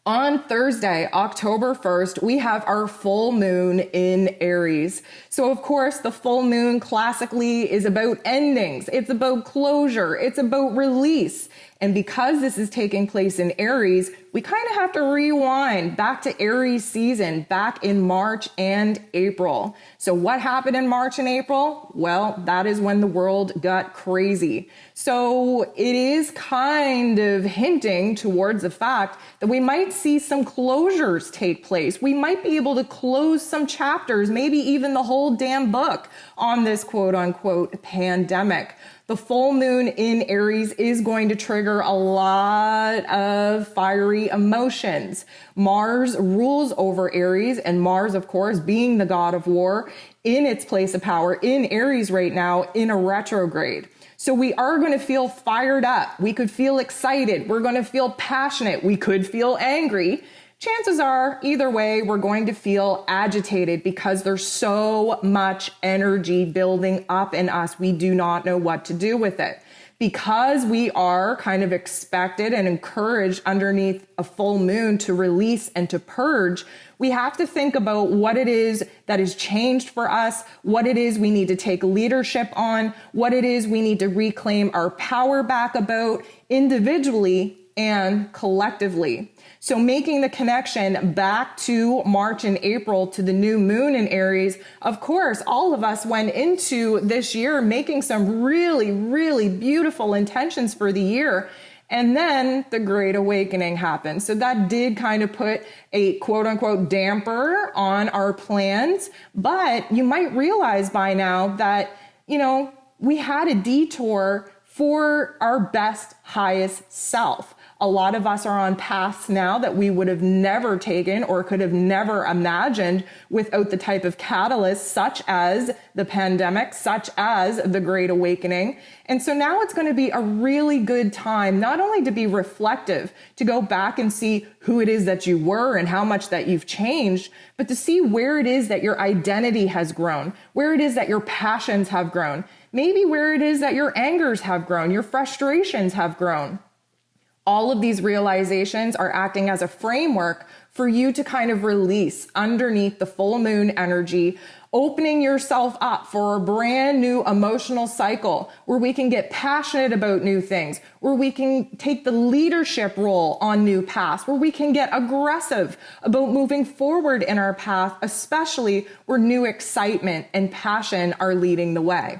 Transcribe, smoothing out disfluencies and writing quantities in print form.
On Thursday, October 1st, we have our full moon in Aries. So of course, the full moon classically is about endings. It's about closure. It's about release. And because this is taking place in Aries, we kind of have to rewind back to Aries season, back in March and April. So what happened in March and April? Well, that is when the world got crazy. So it is kind of hinting towards the fact that we might see some closures take place. We might be able to close some chapters, maybe even the whole damn book on this quote unquote pandemic. The full moon in Aries is going to trigger a lot of fiery emotions. Mars rules over Aries, and Mars, of course, being the god of war, in its place of power in Aries right now in a retrograde. So we are going to feel fired up. We could feel excited. We're going to feel passionate. We could feel angry. Chances are, either way, we're going to feel agitated because there's so much energy building up in us. We do not know what to do with it. Because we are kind of expected and encouraged underneath a full moon to release and to purge, we have to think about what it is that is changed for us, what it is we need to take leadership on, what it is we need to reclaim our power back about individually and collectively. So making the connection back to March and April to the new moon in Aries, of course, all of us went into this year making some really, really beautiful intentions for the year. And then the Great Awakening happened. So that did kind of put a quote unquote damper on our plans. But you might realize by now that, we had a detour for our best, highest self. A lot of us are on paths now that we would have never taken or could have never imagined without the type of catalyst such as the pandemic, such as the Great Awakening. And so now it's going to be a really good time, not only to be reflective, to go back and see who it is that you were and how much that you've changed, but to see where it is that your identity has grown, where it is that your passions have grown, maybe where it is that your angers have grown, your frustrations have grown. All of these realizations are acting as a framework for you to kind of release underneath the full moon energy, opening yourself up for a brand new emotional cycle where we can get passionate about new things, where we can take the leadership role on new paths, where we can get aggressive about moving forward in our path, especially where new excitement and passion are leading the way.